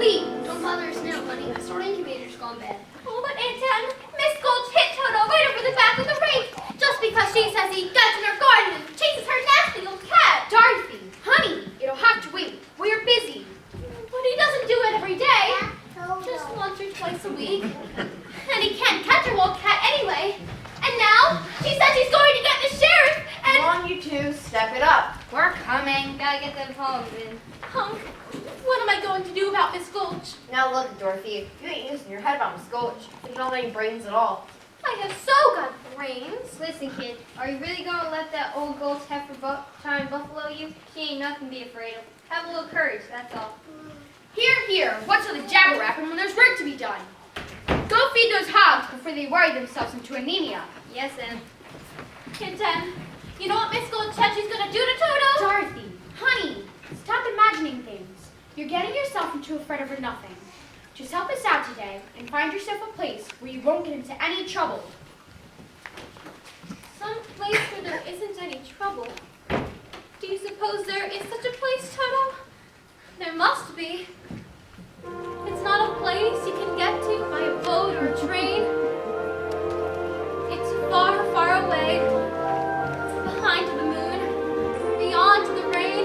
please. Don't bother us now, honey. The store incubator's gone bad. Oh, but Aunt Em, Miss Gulch hit Toto right over the back of the rake just because she says he gets in her garden and chases her nasty old cat. Dorothy, honey, it'll have to wait. We're busy. But he doesn't do it every day. Just once or twice a week. And he can't catch a wild cat anyway. And now, she says he's going to get the sheriff and... Come on, you two, step it up. We're coming. Gotta get them poems in. What am I going to do about Miss Gulch? Now look, Dorothy, you ain't using your head about Miss Gulch. You don't have any brains at all. I have so got brains. Listen, kid, are you really gonna let that old ghost heifer try and buffalo you? She ain't nothing to be afraid of. Have a little courage, that's all. Here, what's with the jabber rapping when there's work to be done? Go feed those hogs before they worry themselves into anemia. Yes, Em. Aunt Em, you know what Miss Gulch said she's going to do to Toto? Dorothy, honey, stop imagining things. You're getting yourself into a fret over nothing. Just help us out today and find yourself a place where you won't get into any trouble. Some place where there isn't any trouble. Do you suppose there is such a place, Toto? There must be. It's not a place you can get to by a boat or a train. It's far, far away. Behind the moon, beyond the rain.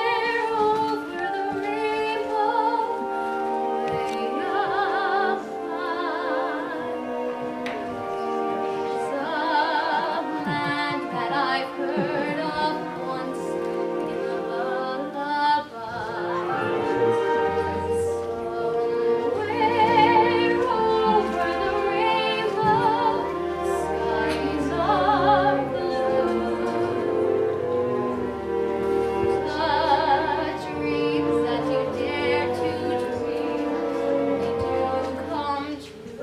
Somewhere over the rainbow, way up high. Some land that I've heard of once in a lullaby. Somewhere over the rainbow, skies are blue. The dreams that you dare to dream, they do come true.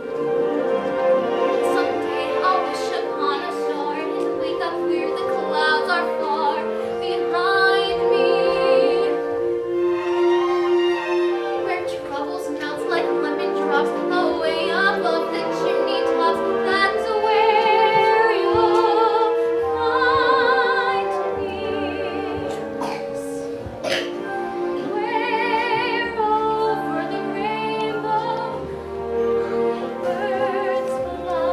Someday I'll wish upon a star and wake up where the clouds are far behind me, where troubles melt like lemon drops away above the chimney tops. That's where you'll find me. Where over the rainbow, birds fly.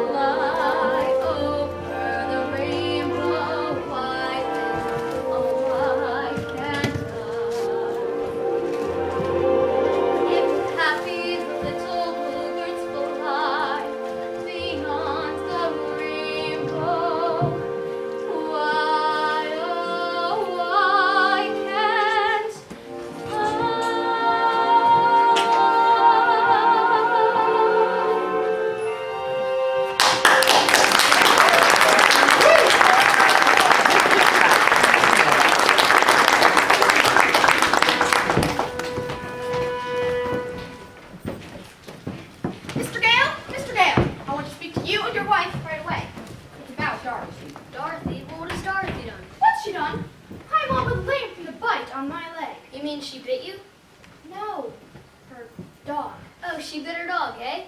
Fly over the rainbow, why then, oh, why can't I? If happy little bluebirds fly beyond the rainbow, why, oh, why can't Mr. Gale, I want to speak to you and your wife right away. It's about Dorothy. Dorothy? Well, what has Dorothy done? What's she done? I'm all but lame from the bite on my leg. You mean she bit you? No, her dog. Oh, she bit her dog, eh?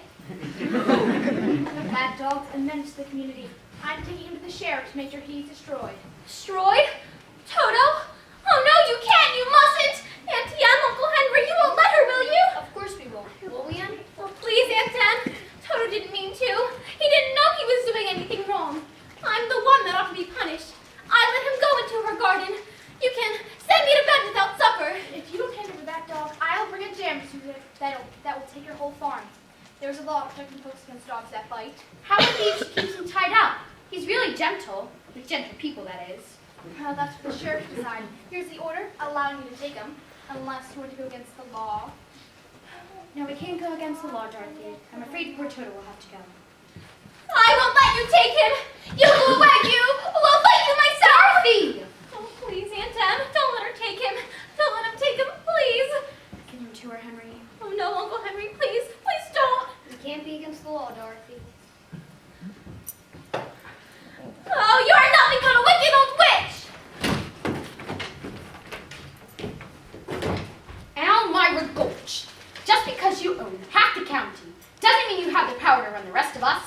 That dog's a menace to the community. I'm taking him to the sheriff to make sure he's destroyed. Destroyed? Toto? Oh no, you can't, you mustn't! Auntie Em, Uncle Henry, you won't let her, will you? Of course we will. Will we, Em? Oh, please, Aunt Em. Toto didn't mean to. He didn't know he was doing anything wrong. I'm the one that ought to be punished. I let him go into her garden. You can send me to bed without supper. If you don't hand over that dog, I'll bring a jam suit that will take your whole farm. There's a law protecting folks against dogs that bite. How would he keeps him tied up? He's really gentle. With gentle people, that is. That's for the sheriff to decide. Here's the order allowing you to take him, unless you want to go against the law. No, we can't go against the law, Dorothy. I'm afraid poor Toto will have to go. I won't let you take him. You go away, you. I'll fight you myself. Dorothy! Oh, please, Aunt Em. Don't let her take him. Don't let him take him, please. Give him to her, Henry. Oh, no, Uncle Henry, please. Please don't. We can't be against the law, Dorothy. Oh, you are nothing but a wicked old witch. Elmira Gulch. Just because you own half the county doesn't mean you have the power to run the rest of us.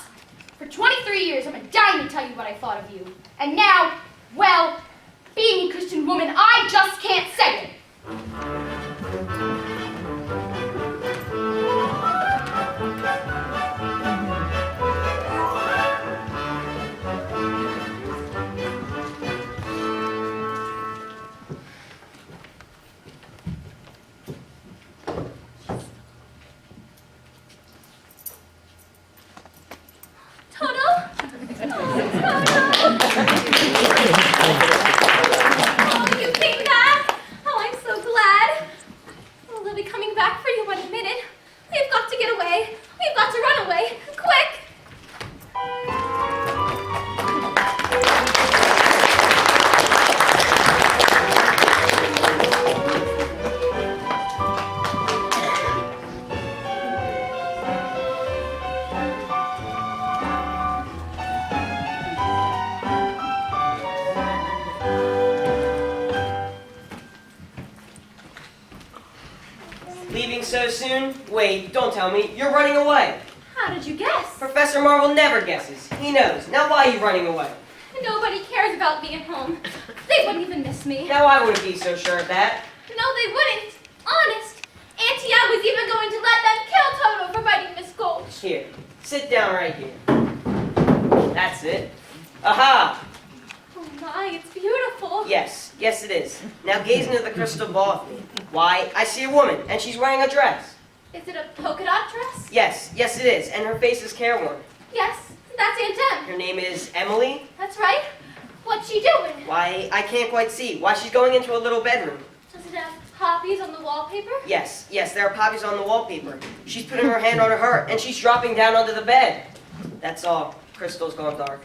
For 23 years, I've been dying tell you what I thought of you. And now, well, being a Christian woman, I just can't say it. Oh, you came back? Oh, I'm so glad. Oh, they'll be coming back for you in a minute. We've got to get away. We've got to run away. Quick! Leaving so soon? Wait, don't tell me. You're running away. How did you guess? Professor Marvel never guesses. He knows. Now why are you running away? Nobody cares about me at home. They wouldn't even miss me. Now I wouldn't be so sure of that. No, they wouldn't. Honest. Auntie Anne was even going to let them kill Toto for biting Miss Gulch. Here, sit down right here. That's it. Aha! Oh my, it's beautiful. Yes, yes it is. Now gaze into the crystal ball with me. Why, I see a woman, and she's wearing a dress. Is it a polka dot dress? Yes, yes it is, and her face is careworn. Yes, that's Aunt Em. Her name is Emily. That's right. What's she doing? Why, I can't quite see. Why, she's going into a little bedroom. Does it have poppies on the wallpaper? Yes, yes, there are poppies on the wallpaper. She's putting her hand on her heart, and she's dropping down onto the bed. That's all. Crystal's gone dark.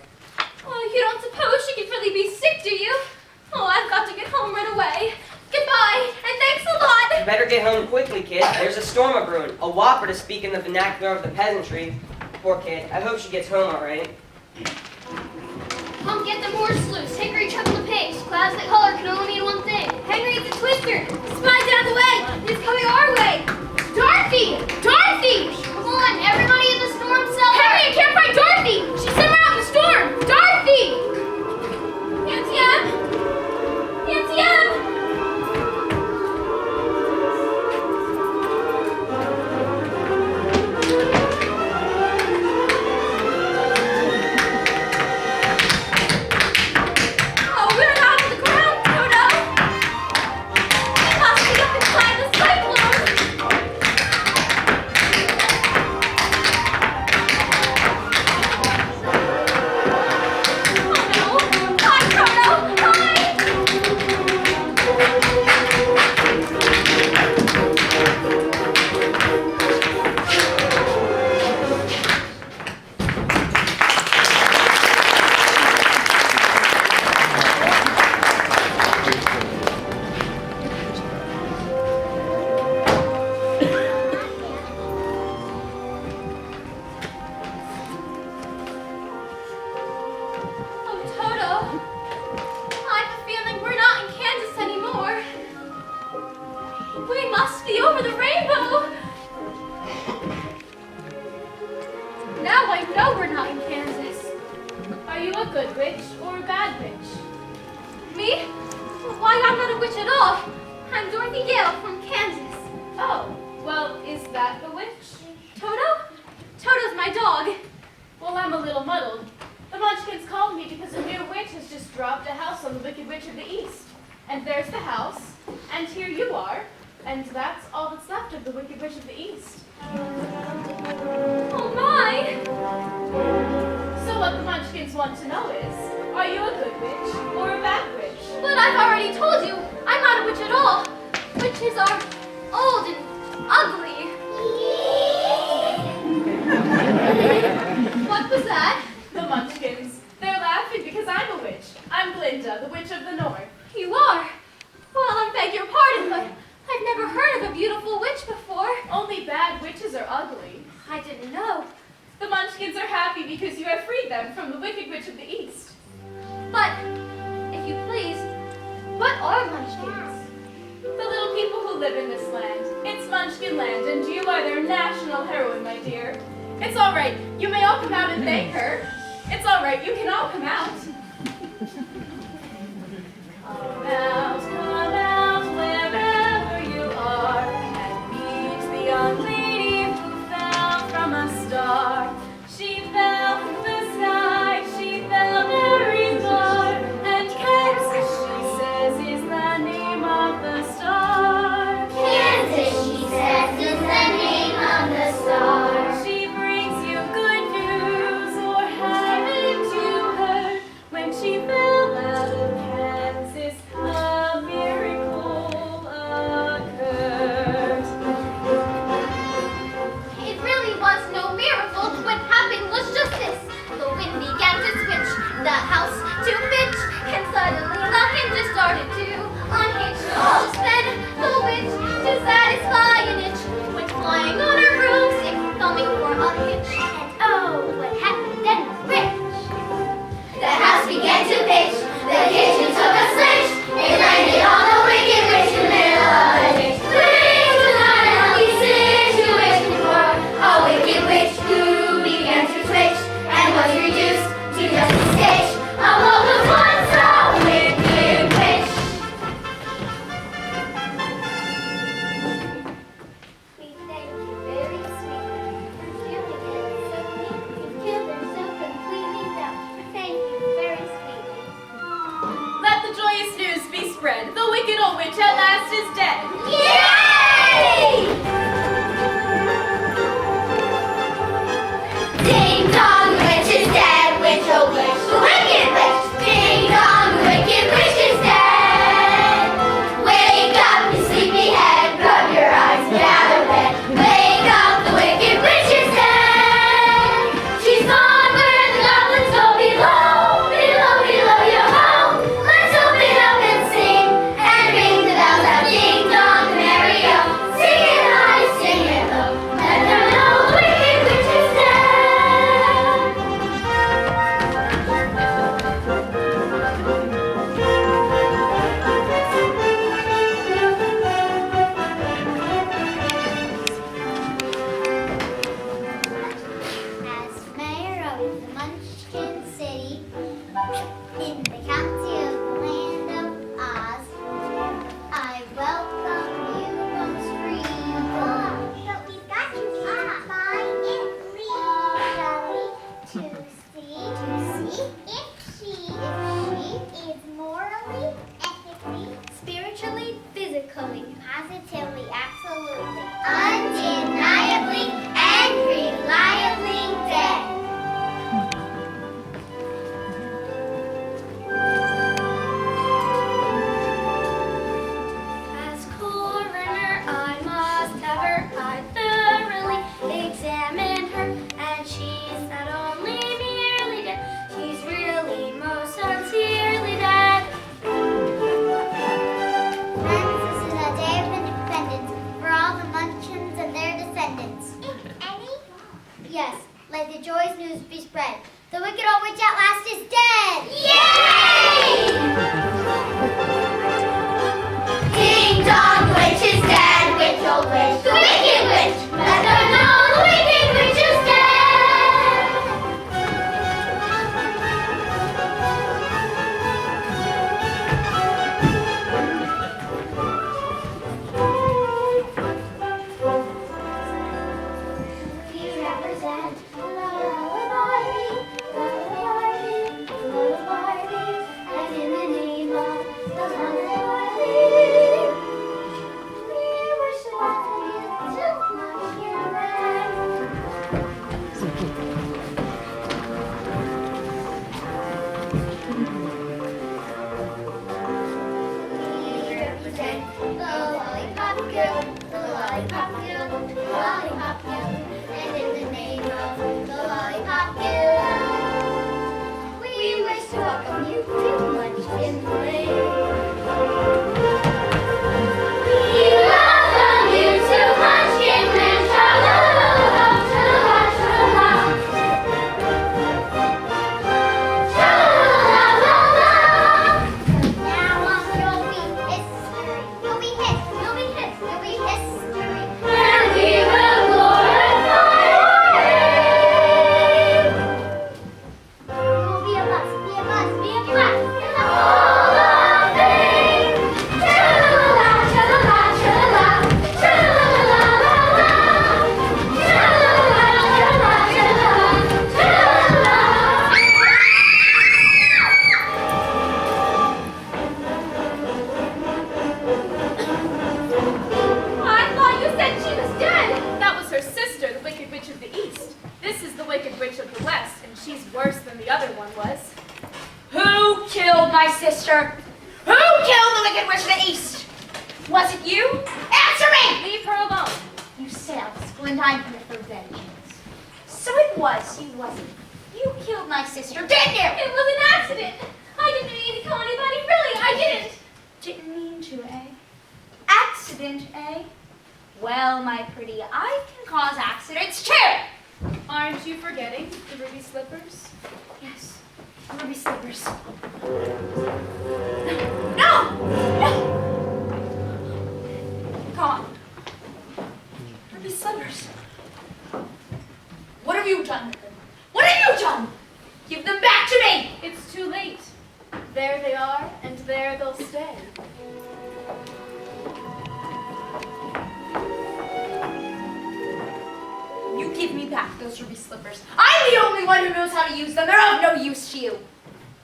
Oh, you don't suppose she could really be sick, do you? Oh, I've got to get home right away. Goodbye, and thanks a lot. You better get home quickly, kid. There's a storm a brewing. A whopper to speak in the vernacular of the peasantry. Poor kid. I hope she gets home all right. Come get the horse loose. Hickory chuck the pigs. Clouds that color can only mean one thing. Henry the twister. Spies out of the way. He's coming our way. Dorothy! Dorothy! Come on, everybody in the storm cellar. Henry, I can't find Dorothy! She's somewhere out in the storm! Dorothy! Auntie Em? Auntie Em? Oh, we're not on the ground, Toto. We must be up inside the cyclone. Oh no! Hi, Toto! Hi! Oh, Toto. I have a feeling we're not in Kansas anymore. We must be over the rainbow. Now I know we're not in Kansas. Are you a good witch or a bad witch? Me? Why, I'm not a witch at all. I'm Dorothy Yale from Kansas. Oh, well, is that the witch? Toto? Toto's my dog. Well, I'm a little muddled. The Munchkins called me because a new witch has just dropped a house on the Wicked Witch of the East. And there's the house, and here you are, and that's all that's left of the Wicked Witch of the East. Oh my! So what the Munchkins want to know is, are you a good witch or a bad witch? But I've already told you, I'm not a witch at all. Witches are old and ugly. What was that? The Munchkins. They're laughing because I'm a witch. I'm Glinda, the Witch of the North. You are? Well, I beg your pardon, but I've never heard of a beautiful witch before. Only bad witches are ugly. I didn't know. The Munchkins are happy because you have freed them from the Wicked Witch of the East. But, if you please, what are munchkins? The little people who live in this land. It's Munchkin Land, and you are their national heroine, my dear. It's all right. You may all come out and thank her. It's all right, you can all come out. Come out, wherever you are, and meet the young lady who fell from a star. She fell from the sky, she fell very far, and Kansas, she says, is the name of the star. Kansas, she says, is the name of the star. She brings you good news, or haven't you heard? When she fell out of Kansas, a miracle occurred. It really was no miracle. What happened was just this. The wind began to switch, the house to pitch, and suddenly the hinges started to unhitch. Just then, the witch, to satisfy an itch, went flying on her broomstick, thumbing for a hitch. And oh, what happened then was rich. The house began to pitch, the kitchen took a switch, it landed on the wicked witch in the middle of the ditch. Things was not an healthy situation for a wicked witch who began to twitch and was reduced to just a stitch. A woe was once a wicked witch. We thank you very sweetly for killing it so neat. You killed her so completely now. Thank you very sweetly. Let the joyous news be spread. The wicked old witch at last is dead. Yay! Ding dong, the witch is dead. Witch, oh witch, the wicked witch. Ding dong, the wicked witch is dead. Wake up, you sleepyhead. Rub your eyes and get out of bed. Wake up, the wicked witch is dead. She's gone where the goblins go below. Below, below your home. Let's open up and sing and ring the bells out. Ding dong, merry o. Sing it high, sing it low. Let them know the wicked witch is dead. As mayor of the Munchkin City, in the county of the land of Oz, I welcome you most freely. But we've got to find it legally to see if she is morally, ethically, spiritually, physically, positively, absolutely, undeniably, and reliably dead. As coroner, I must have her. I thoroughly examined her, and she's not only merely dead, she's really most sincerely dead. Friends, this is a day of independence for all the Munchkins and their descendants. Any? Yes, let the joyous news be spread. The wicked old witch at last is dead! Yay! Ding dong, the witch is dead, witch old witch, the wicked witch. Let them know the wicked witch is dead. We represent the lullaby, and in the name of the lullaby, we wish to welcome you to Munchkinland. We represent the lollipop guild, the lollipop guild, the lollipop guild, and in the name of the lollipop guild, we wish to welcome you to Munchkinland. We welcome you to Munchkinland. Tra-la-la-la, tra-la-la, tra-la-la. Tra-la-la-la-la. Now on you'll be history. You'll be hit. You'll be hit. You'll be history. And we will glorify your name. killed my sister? Who killed the Wicked Witch of the East? Was it you? Answer me! Leave her alone. You say I was Splint, I'm here for vengeance. So it was, you wasn't. You killed my sister, didn't you? It was an accident. I didn't mean to kill anybody. Really, I didn't. Didn't mean to, eh? Accident, eh? Well, my pretty, I can cause accidents too! Aren't you forgetting the ruby slippers? Yes, ruby slippers. No! No! Gone. Ruby slippers. What have you done with them? What have you done? Give them back to me! It's too late. There they are, and there they'll stay. You give me back those ruby slippers. I'm the only one who knows how to use them. They're of no use to you.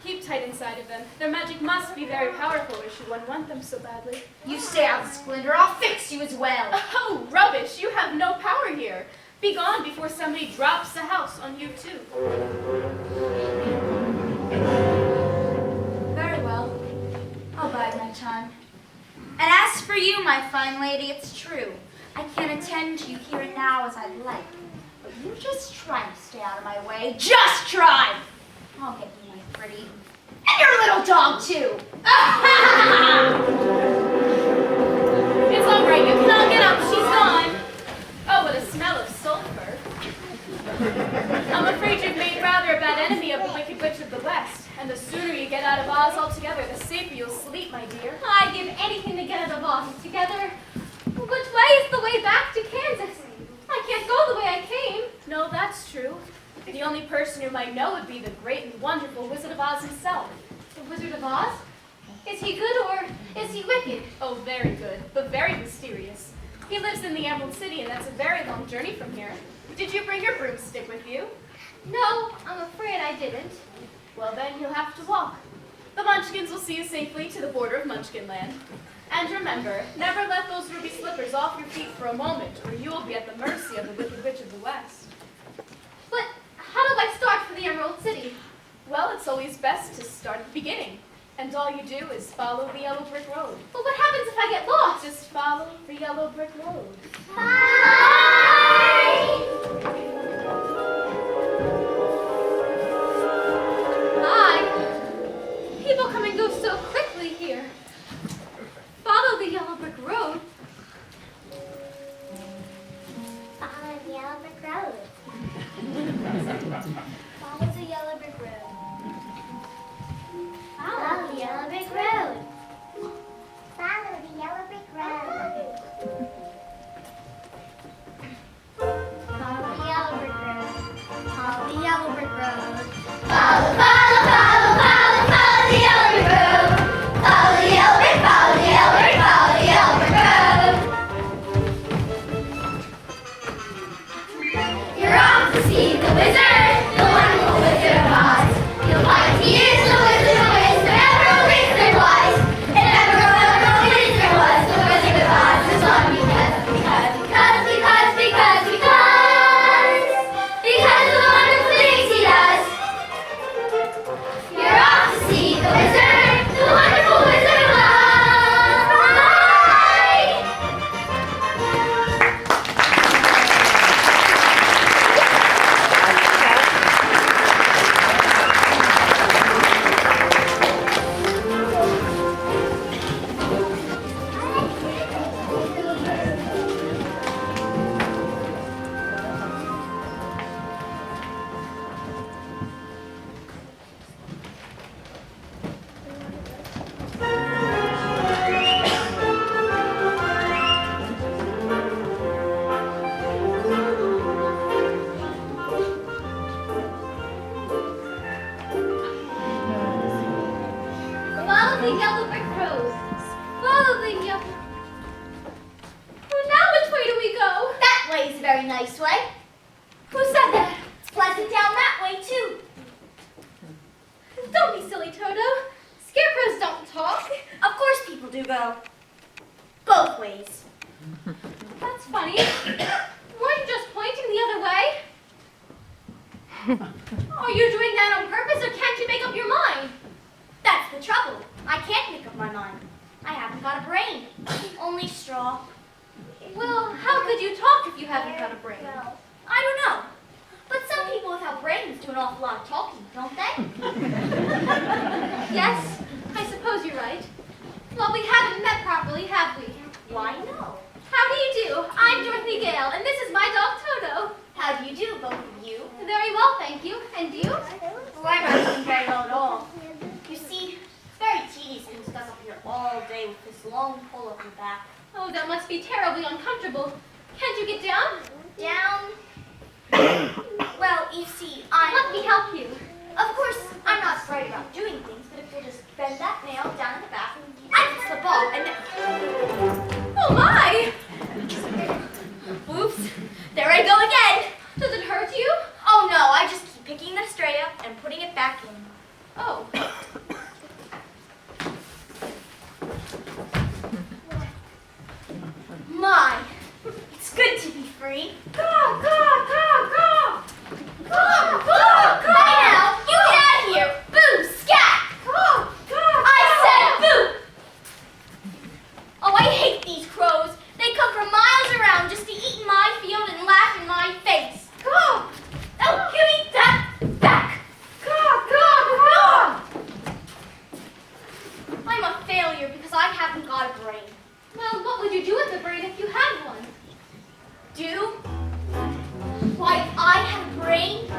Keep tight inside of them. Their magic must be very powerful if you wouldn't want them so badly. You stay out of the splendor. I'll fix you as well. Oh, rubbish! You have no power here. Be gone before somebody drops the house on you too. Very well. I'll bide my time. And as for you, my fine lady, it's true. I can attend to you here and now as I'd like. But you just try to stay out of my way. Just try! I'll get you, my pretty. And your little dog, too! It's all right. You can all get up. She's gone. Oh, what a smell of sulfur. I'm afraid you've made rather a bad enemy of the Wicked Witch of the West. And the sooner you get out of Oz altogether, the safer you'll sleep, my dear. I'd give anything to get out of Oz together. Which way is the way back to Kansas? I can't go the way I came. No, that's true. The only person who might know would be the great and wonderful Wizard of Oz himself. The Wizard of Oz? Is he good or is he wicked? Oh, very good, but very mysterious. He lives in the Emerald City, and that's a very long journey from here. Did you bring your broomstick with you? No, I'm afraid I didn't. Well, then you'll have to walk. The Munchkins will see you safely to the border of Munchkinland. And remember, never let those ruby slippers off your feet for a moment, or you will be at the mercy of the Wicked Witch of the West. But how do I start for the Emerald City? Well, it's always best to start at the beginning. And all you do is follow the yellow brick road. But what happens if I get lost? Just follow the yellow brick road. Hi. People come and go so quickly here. Follow the yellow brick road. Follow the yellow brick road. Follow the yellow brick road. Follow the yellow brick road. Follow the yellow brick road. Follow the yellow brick road. Follow the yellow brick road. Follow, follow, follow, follow, follow the yellow brick road. Follow the yellow brick, follow the yellow brick, follow the yellow brick road. You're off to see the wizard, the wonderful Wizard of Oz. You'll find he is the Wizard of Oz, the ever wizard was. And ever wizard was the Wizard of Oz. This one because of the wonderful things he does. You're off to see the wizard, the wonderful Wizard of Oz. Bye! Follow the yellow brick road. Follow the yellow. Well, now which way do we go? That way is a very nice way. Who said that? It's pleasant down that way, too. Don't be silly, Toto. Scarecrows don't talk. Of course people do go both ways. That's funny. Weren't you just pointing the other way? Are you doing that on purpose, or can't you make up your mind? That's got a brain. Only straw. Well, how could you talk if you haven't got a brain? Well, I don't know. But some people without brains do an awful lot of talking, don't they? Yes, I suppose you're right. Well, we haven't met properly, have we? Why, no. How do you do? I'm Dorothy Gale, and this is my dog Toto. How do you do, both of you? Very well, thank you. And you? Well, I'm not doing very well at all. You see, it's very tedious being stuck up here all day with this long pole up your back. Oh, that must be terribly uncomfortable. Can't you get down? Down? Well, you see, Let me help you. Of course, I'm not afraid about doing things, but if you'll just bend that nail down in the back, I can slip off and... Oh, my! Oops, there I go again! Does it hurt you? Oh no, I just keep picking the stray up and putting it back in. Oh. My, it's good to be free. Caw, caw, caw, caw. Caw, caw, caw. Hey now, you get out of here. Boo, scat. Caw, caw, I said boo. Oh, I hate these crows. They come from miles around just to eat in my field and laugh in my face. Caw. Oh, give me that back. Caw, caw, caw. I'm a failure because I haven't got a brain. Well, what would you do with the brain if you had one? Do? Why, if I had a brain,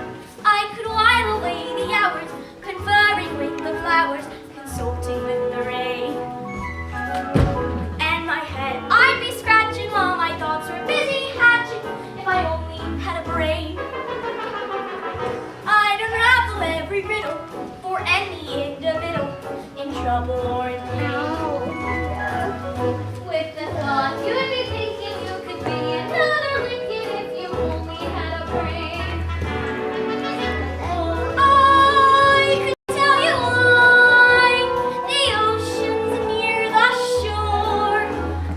I could while away the hours, conferring with the flowers, consulting with the rain. And my head I'd be scratching while my thoughts were busy hatching, if I only had a brain. I'd unravel every riddle for any individual in trouble or in pain. With the thought you would be thinking you could be another wicked if you only had a brain. I could tell you why the ocean's near the shore.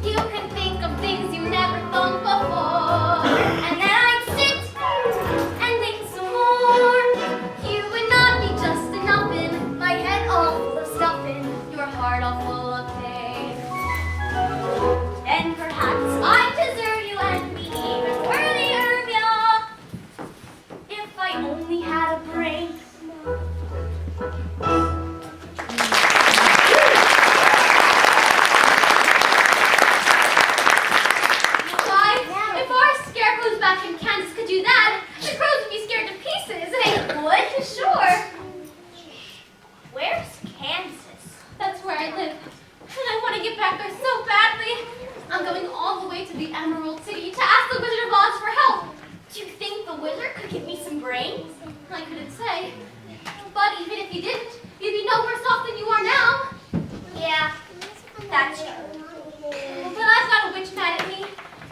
You can think of things you never thought before. And then I'd sit and think some more. You would not be just enough in my head all full of stuffing, your heart all full of pain. Then perhaps I'd desert you and be even worthier of ya if I only had a brain. Why, if our scarecrows back in Kansas could do that, the crows would be scared to pieces. They would? Sure. Where's Kansas? That's where I live. And I want to get back there so badly. I'm going all the way to the Emerald City to ask the Wizard of Oz for help. Do you think the wizard could give me some brains? I couldn't say. But even if you didn't, you'd be no worse off than you are now. Yeah, that's true. But I've got a witch mad at me,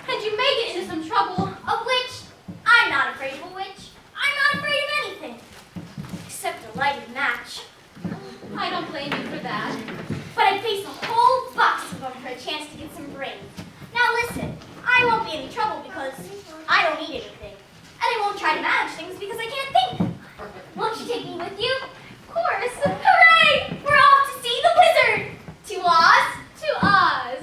and you may get into some trouble. A witch? I'm not afraid of a witch. I'm not afraid of anything. Except a lighted match. I don't blame you for that. But I'd face a whole box of them for a chance to get some brains. Now listen, I won't be in any trouble because I don't need anything. And I won't try to manage things because I can't think. Won't you take me with you? Of course. Hooray! We're off to see the wizard! To Oz? To Oz.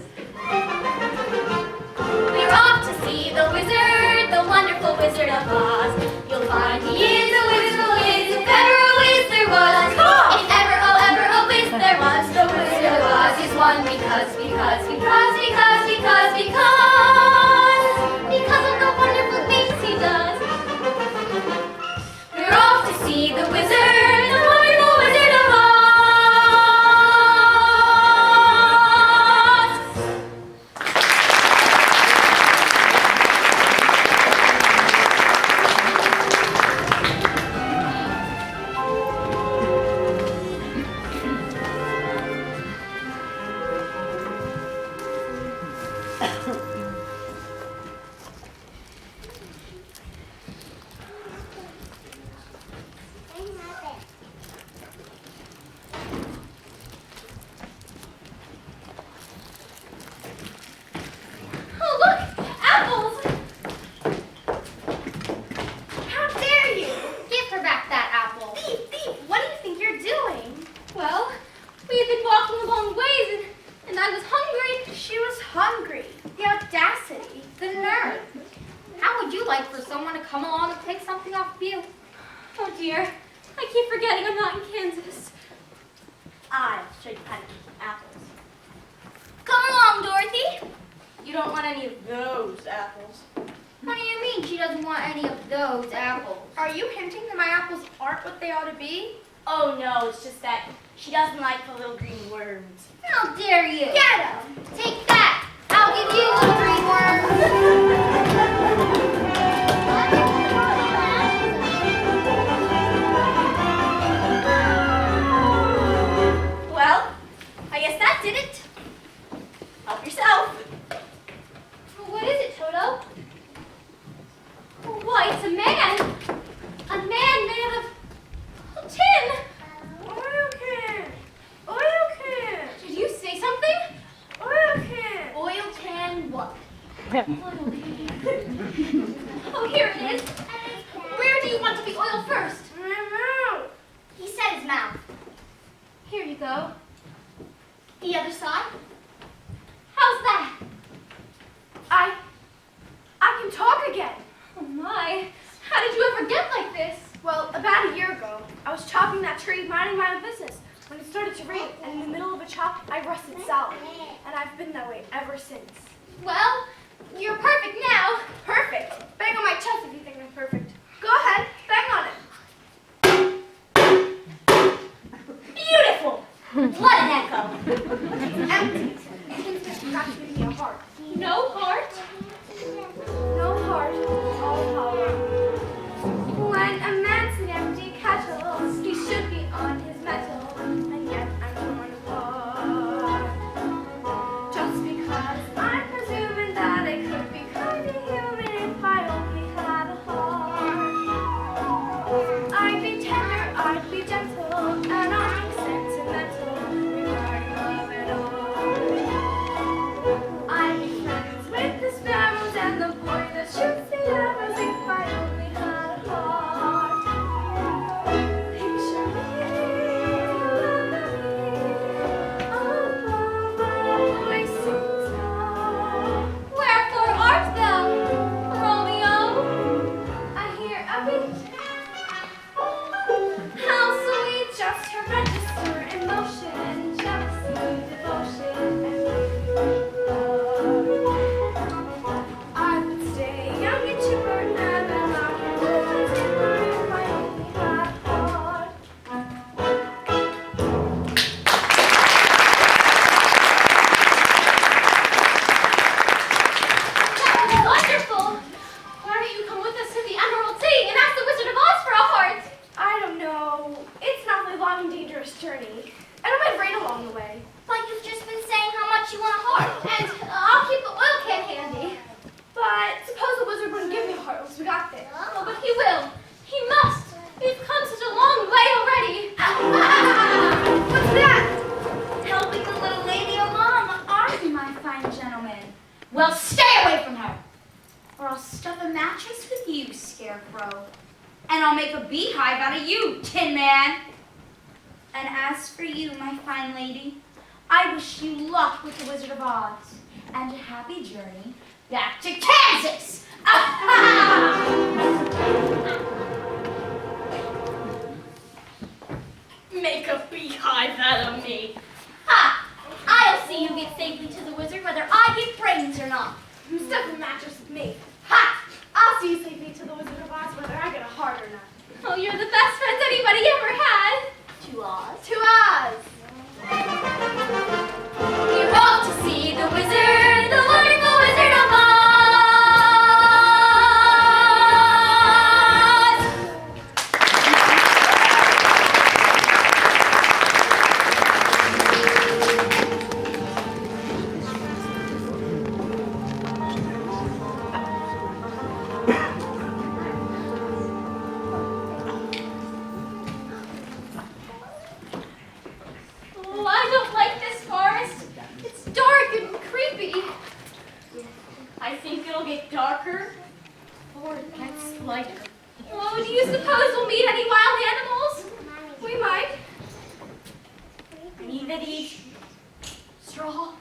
We're off to see the wizard, the wonderful Wizard of Oz. You'll find he is a whiz, if ever a whiz there was. If ever, oh ever a whiz there was, the Wizard of Oz is one because of the wonderful things he does. We're off to see the wizard, the wonderful Wizard of Oz. Oh, look! Apples! How dare you? Give her back that apple. Thief, what do you think you're doing? Well, we had been walking a long ways, and I was hungry, The nerve. How would you like for someone to come along and take something off of you? Oh dear, I keep forgetting I'm not in Kansas. I'll show you how to eat apples. Come along, Dorothy. You don't want any of those apples. What do you mean she doesn't want any of those apples? Are you hinting that my apples aren't what they ought to be? Oh no, it's just that she doesn't like the little green worms. How dare you? Get 'em. Take that! I'll give you a green worm! Well, I guess that did it. Help yourself. What is it, Toto? Why, it's a man! A man made out of tin! Oil can. Oil can. Did you say something? Oil can. Oil can what? Oh, here it is. Where do you want to be oiled first? My mouth. He said his mouth. Here you go. The other side? How's that? I can talk again. Oh my, how did you ever get like this? Well, about a year ago, I was chopping that tree, minding my own business, when it started to rain, and in the middle of a chop, I rusted solid. And I've been that way ever since. Well, you're perfect now. Perfect. Bang on my chest if you think I'm perfect. Go ahead, bang on it. Beautiful! What an echo! It's empty. It's perhaps giving me a heart. No heart? No heart, all hollow. When a man's an empty kettle, he should be on his mettle, and yet I'm torn apart. Just because I'm presuming that I could be kind of human if I only had a heart. I'd be tender, I'd be gentle, and I'd be sentimental regarding love and all. I'd be friends with the sparrows and the boy that shoots the arrows if I only had a heart. Picture me, above a voice sings now. Wherefore art thou, Romeo? I hear a beat. How sweet! Just her register in motion, jealousy, devotion, and love. I would stay young and chipper and a rock and roll if I only had a heart. That was wonderful! Why don't you come with us to the Emerald Sea and ask the Wizard of Oz for a heart? I don't know. It's an awfully long and dangerous journey. And I might rain along the way. But you've just been saying how much you want a heart. And I'll keep the oil can handy. But suppose the wizard wouldn't give me a heart once we got there. Oh, but he will. He must. We've come such a long way already. What's that? Helping the little lady along, aren't you, my fine gentleman? Well, stay away from her, or I'll stuff a mattress with you, Scarecrow. And I'll make a beehive out of you, Tin Man. And as for you, my fine lady, I wish you luck with the Wizard of Oz, and a happy journey back to Kansas! Make a beehive out of me. Ha! I'll see you get safely to the wizard whether I get brains or not. Stuff a mattress with me. Ha! I'll see you safely to the Wizard of Oz whether I get a heart or not. Oh, you're the best friends anybody ever had. To Oz. To Oz! We're off to see the wizard, the wonderful Wizard of Oz! Oh, I don't like this forest. It's dark and creepy. I think it'll get darker before it gets lighter. Oh, do you suppose we'll meet any wild animals? We might. Any that eat straw.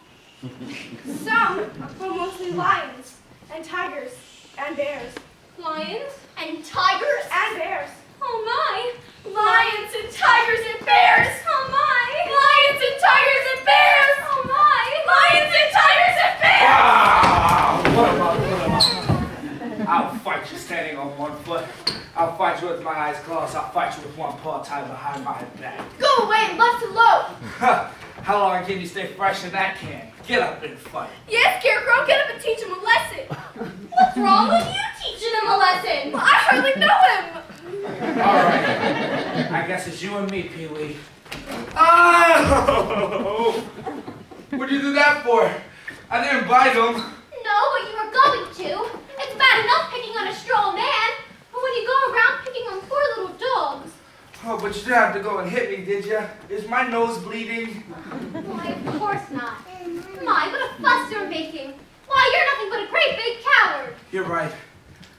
Some, but mostly lions. and tigers and bears Lions? And tigers. and bears. Oh my! Lions and tigers and bears. Oh my! Lions and tigers and bears. Oh my! Lions and tigers and bears. Ah, what about? I'll fight you standing on one foot. I'll fight you with my eyes closed. I'll fight you with one paw tied behind my back. Go away, left alone. How long can you stay fresh in that can? Get up and fight. Yes, Scarecrow, get up and teach him a lesson. What's wrong with you teaching him a lesson? I hardly know him. All right. I guess it's you and me, Pee-wee. Oh! What'd you do that for? I didn't bite him. No, but you were going to. It's bad enough picking on a strong man, but when you go around picking on poor little dogs. Oh, but you didn't have to go and hit me, did you? Is my nose bleeding? Why, of course not. My, what a fuss you're making. Why, you're nothing but a great big coward. You're right.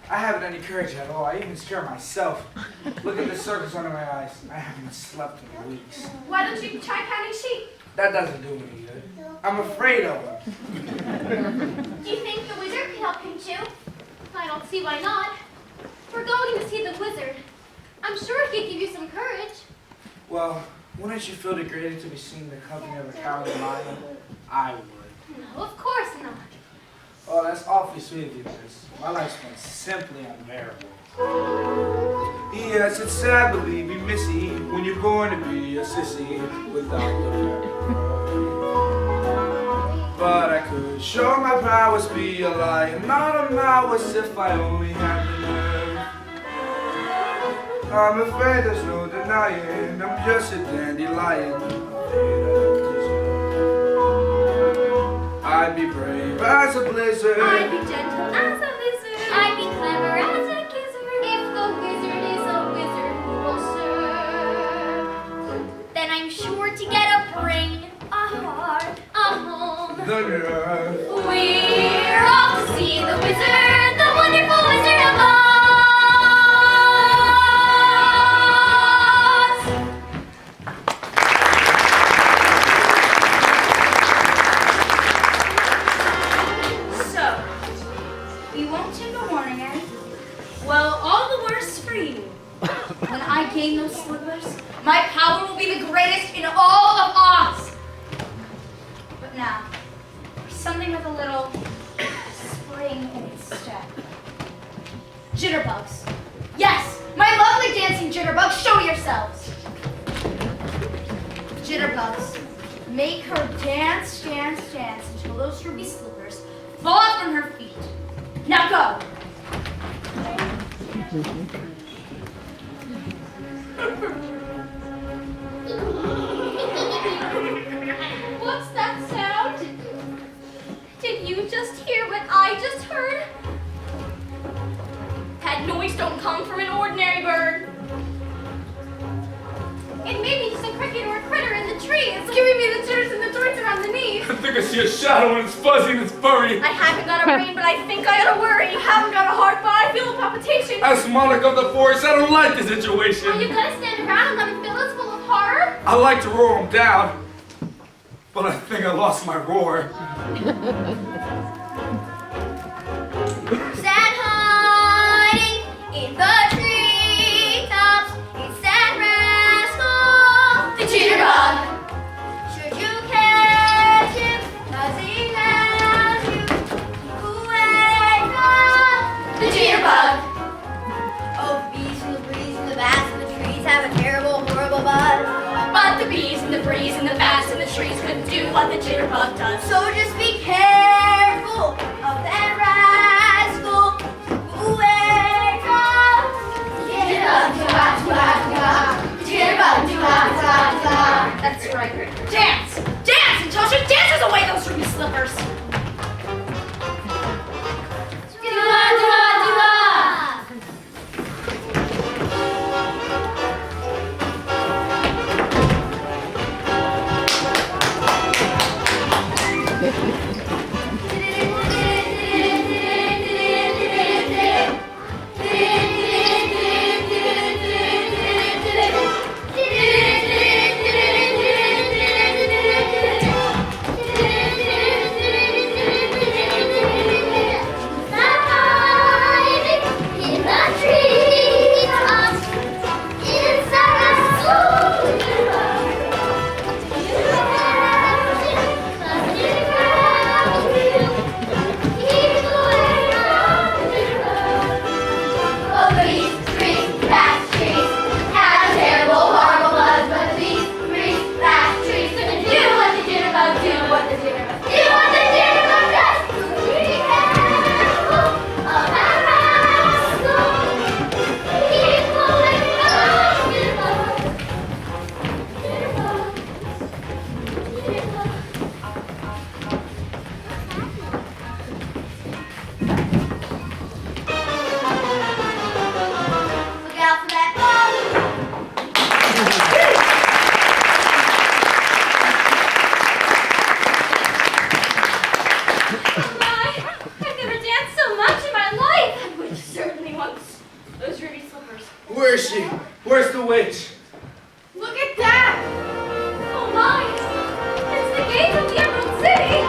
I haven't any courage at all. I even scare myself. Look at the circles under my eyes. I haven't slept in weeks. Why don't you try counting sheep? That doesn't do any good. I'm afraid of them. Do you think the wizard could help him too? I don't see why not. We're going to see the wizard. I'm sure he'd give you some courage. Well, wouldn't you feel degraded to be seen in the company of a cowardly lion? I would. No, of course not. Oh, that's awfully sweet of you, Liz. My life's been simply unbearable. Yes, it's sad, believe me, Missy, when you're born to be a sissy without the family. But I could show my prowess, be a lion, not a mouse, if I only had the nerve. I'm afraid there's no denying, I'm just a dandelion. I'd be brave as a blizzard. I'd be gentle as a lizard. I'd be clever as a gizzard. If the wizard is a wizard who will serve, then I'm sure to get a brain, a heart, a home. The nerve. We're off to see the wizard, the wonderful Wizard of Oz. So, you won't take a warning, eh? Well, all the worse for you. When I gain those slippers, my power will be the greatest in all of Oz. But now, for something with a little spring in its step. Jitterbugs. Yes, my lovely dancing jitterbugs, show yourselves. Jitterbugs. Make her dance, dance, dance until those ruby slippers fall off from her feet. Now go. What's that sound? Did you just hear what I just heard? That noise don't come from an ordinary bird. It may be just a cricket or a critter in the tree. It's giving me the jitters and the joints around the knees. I think I see a shadow and it's fuzzy and it's furry. I haven't got a brain, but I think I ought to worry. I haven't got a heart, but I feel a palpitation. As monarch of the forest, I don't like the situation. Are you gonna stand around and let me fill us full of horror? I like to roar them down, but I think I lost my roar. Stand hiding in the treetops. It's that rascal, the jitterbug. Should you catch him, 'cause he has you, keep away from the jitterbug. Oh, the bees and the breeze and the bats and the trees have a terrible, horrible buzz. But the bees and the breeze and the bats and the trees couldn't do what the jitterbug does. So just be careful of that rascal. Away from the jitterbug. Jitterbug. That's right. Dance! Dance until she dances away those ruby slippers. witch. Look at that! Oh my! It's the gate of the Emerald City!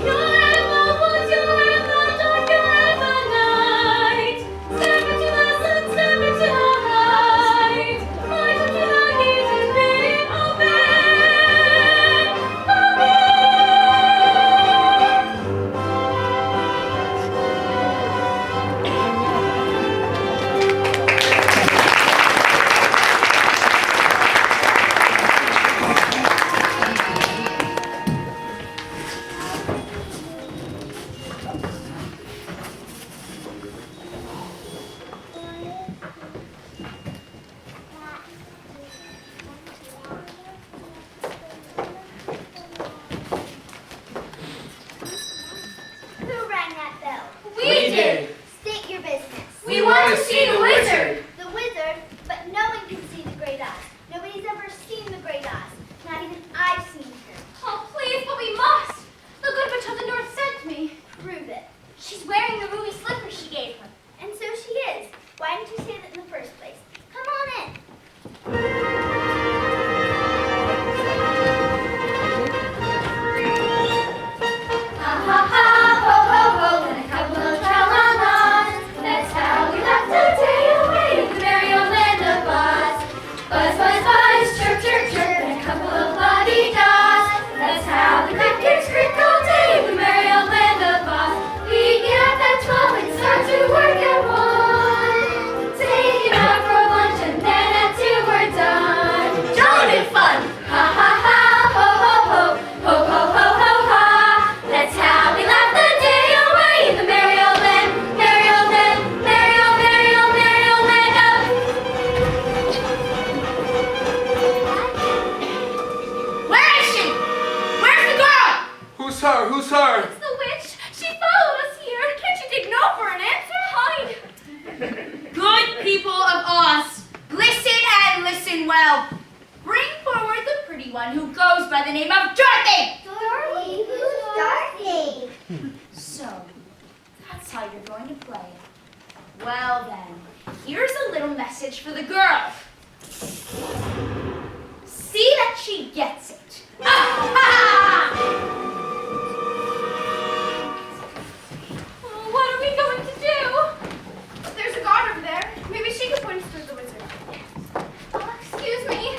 Your emerald was your emerald on your emerald night. Step into the sun, step into the light. March into the gates and bid open. Who rang that bell? We did! State your business. We want to see the wizard! The wizard, but no one can see the great eyes. Nobody's ever seen the great eyes. Not even I've seen her. Oh, please, but we must! The good witch of the north sent me. Prove it. She's wearing the ruby slipper she gave her. And so she is. Why didn't you say that in the first place? Come on in. Ha ha ha, ho ho ho, and a couple of tra-la-las. That's how we left the day away in the merry old land of Oz. Buzz, buzz, buzz, chirp, chirp, chirp, and a couple of la-di-das. That's how the crickets crick all day in the merry old land of Oz. We get up at 12 and start to work at 1. Take it out for lunch and then at 2 we're done. Jolly fun! Ha ha ha, ho ho ho, ho ho ho ho ha. That's how we laugh the day away in the merry old land, merry old land, merry old, merry old, merry old land of. Where is she? Where's the girl? Who's her? Who's her? It's the witch. She followed us here. Can't you dig no for an answer? Hide. Good people of Oz, listen and listen well. Bring forward the pretty one who goes by the name of Dorothy. Dorothy? Who's Dorothy? So, that's how you're going to play it. Well then, here's a little message for the girl. See that she gets it. What are we going to do? There's a guard over there. Maybe she can point us to the wizard. Excuse me.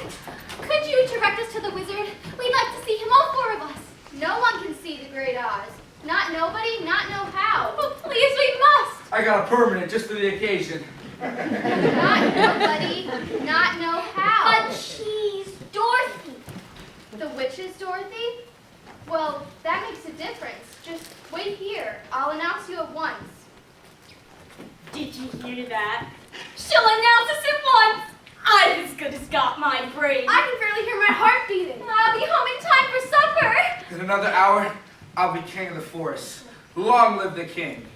Could you direct us to the wizard? We'd like to see him, all 4 of us. No one can see the great Oz. Not nobody, not know how. Oh, please, we must. I got a permanent just for the occasion. Not nobody, not know how. But she's Dorothy. The witch is Dorothy? Well, that makes a difference. Just wait here. I'll announce you at once. Did you hear that? She'll announce us at once. I've as good as got my brain. I can barely hear my heart beating. I'll be home in time for supper. In another hour, I'll be king of the forest. Long live the king.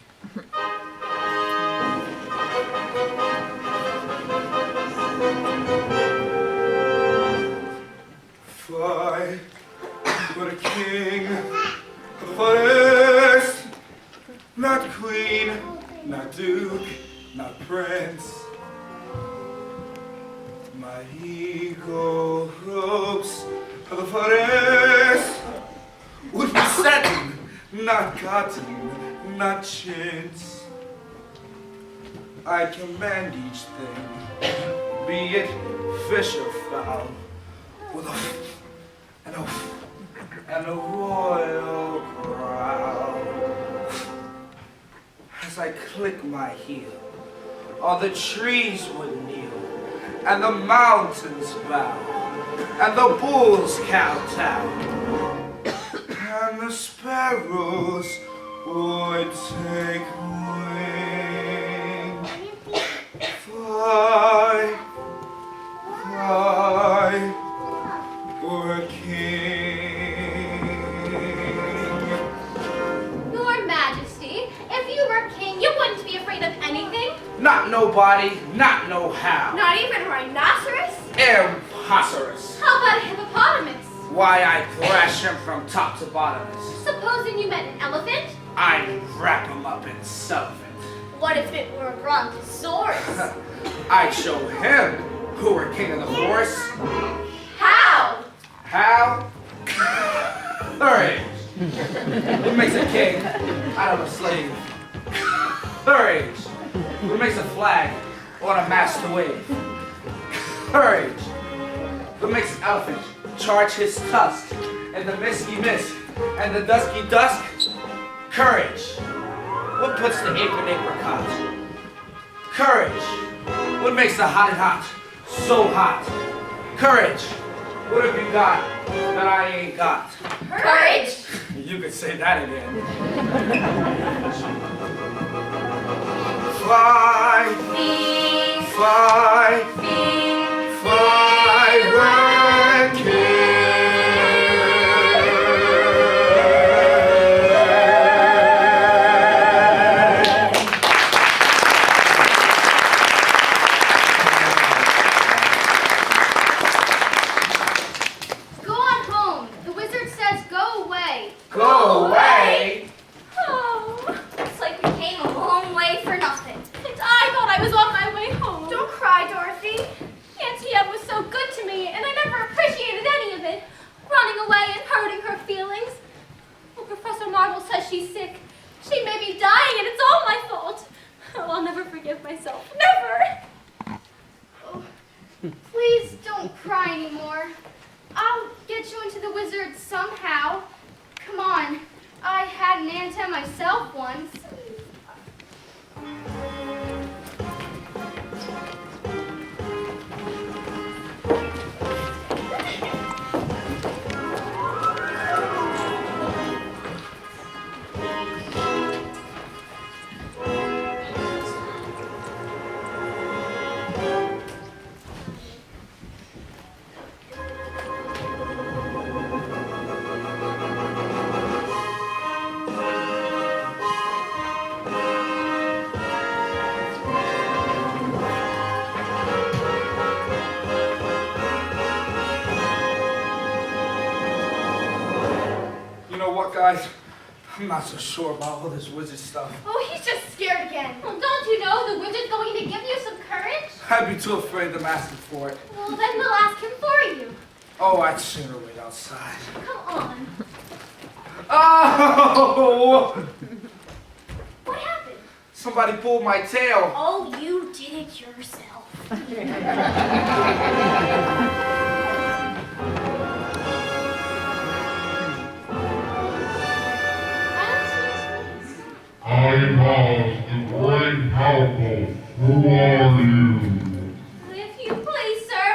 Fly, but a king of the forest. Not queen, not duke, not prince. My eagle hopes of the forest would be satin, not cotton, not chintz. I command each thing, be it fish or fowl, with an oath and a royal growl. As I click my heel, all the trees would kneel, and the mountains bow, and the bulls kowtow, and the sparrows would take wing. Fly, fly, for a king. Your Majesty, if you were king, you wouldn't be afraid of anything. Not nobody, not no how. Not even a rhinoceros? Impossible. How about a hippopotamus? Why, I thrash him from top to bottom. Supposing you met an elephant? I'd wrap him up in cellophane. What if it were a brontosaurus? I'd show him who were king of the forest. How? How? Courage. What makes a king out of a slave? Courage. What makes a flag on a mast to wave? Courage. What makes an elephant charge his tusk in the misty mist and the dusky dusk? Courage. What puts the ape in apricot? Courage. What makes the hot and hot so hot? Courage. What have you got that I ain't got? Courage. You could say that again. Fly, fly, fly, wicked. Go on home. The wizard says go away. Go away. Oh, It's like we came a long way for nothing. and I thought I was on my way home. Don't cry, Dorothy. Auntie Em was so good to me, and I never appreciated any of it. Running away and hurting her feelings. Well, Professor Marvel says she's sick. She may be dying, and it's all my fault. Oh, I'll never forgive myself. Never! Oh, please don't cry anymore. I'll get you into the wizard somehow. Come on. I had an aunt Em myself once. You know what, guys? I'm not so sure about all this wizard stuff. Oh, he's just scared again. Well, don't you know the wizard's going to give you some courage? I'd be too afraid to ask him for it. Well, then we'll ask him for you. Oh, I'd sooner wait outside. Come on. Oh! What happened? Somebody pulled my tail. Oh, you did it yourself. I am Oz, the great powerful. Who are you? If you please, sir,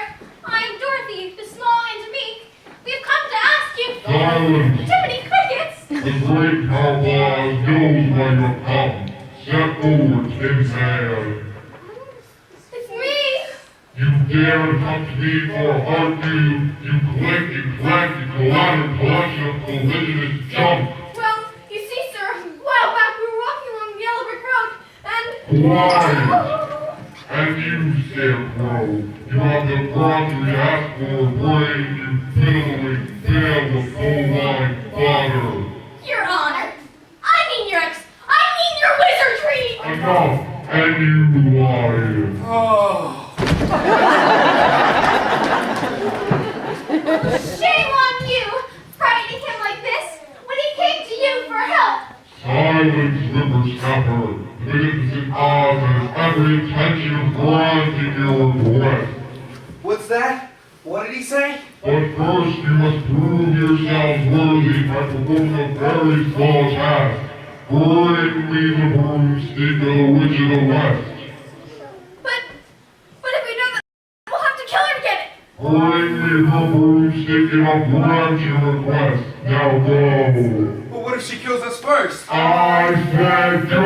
I'm Dorothy, the small and meek. We've come to ask you. Silence! Jiminy Crickets! The great powerful Oz knows where you come. Step over, Tim's hand. It's me! You dare to come to me for a heart, do you? You click, you clack, you collide, collection of collisionist junk. Well, you see, sir, a while back we were walking along the yellow brick road, and... Quiet! And you, Scarecrow, you have the bronze we asked for, brave, you piddly, fail the full line fodder. Your Honor. Your wizardry! Enough! And you liar! Oh. Shame on you, frightening him like this when he came to you for help. Silence, whippersnapper! The magnificent Oz has every intention of granting your request. What's that? What did he say? But first you must prove yourselves worthy by performing a very small task. Bring me the broomstick of the Witch of the West. But if we do that, we'll have to kill her to get it. Bring me her broomstick and I'll grant your request. Now go. But what if she kills us first? I said go!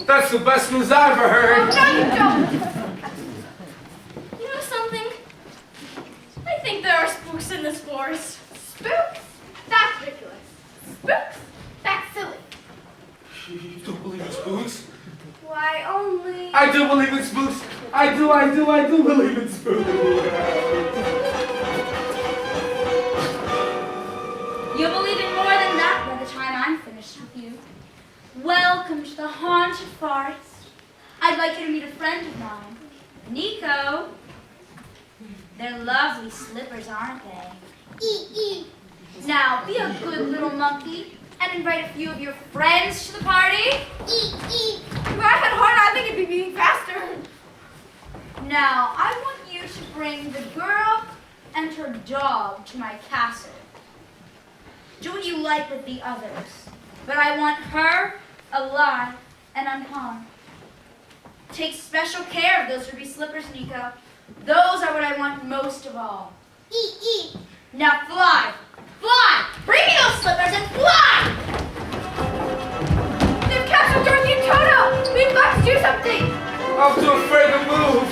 That's the best news I ever heard. Oh, no, you don't. You know something? I think there are spooks in this forest. Spooks? That's ridiculous. Spooks? That's silly. You don't believe in spooks? Why only? I do believe in spooks. I do believe in spooks. You'll believe in more than that by the time I'm finished with you. Welcome to the haunted forest. I'd like you to meet a friend of mine, Nico. They're lovely slippers, aren't they? Now, be a good little monkey and invite a few of your friends to the party. If I had heart, I think it'd be beating faster. Now, I want you to bring the girl and her dog to my castle. Do what you like with the others, but I want her alive and unharmed. Take special care of those ruby slippers, Nico. Those are what I want most of all. Now fly! Fly! Bring me those slippers and fly! They've captured Dorothy and Toto! We've got to do something! I'm too afraid to move.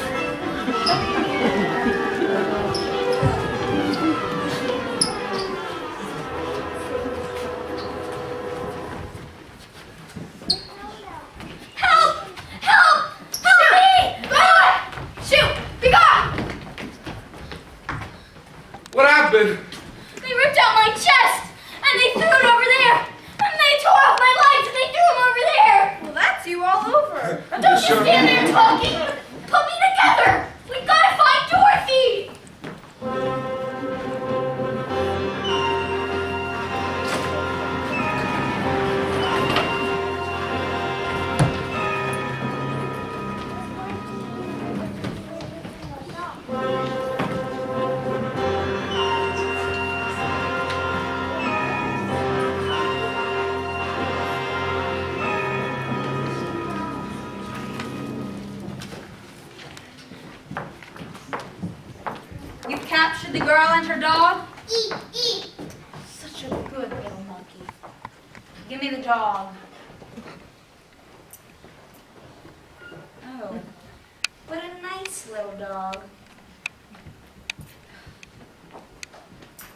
Help! Help! Help me! Gone! Shoot! Be gone! What happened? They ripped out my chest and they threw it over there. And they tore off my legs and they threw them over there. Well, that's you all over. Don't just stand there talking. Put me together. We've got to find Dorothy. You've captured the girl and her dog? Such a good little monkey. Give me the dog. Oh, what a nice little dog.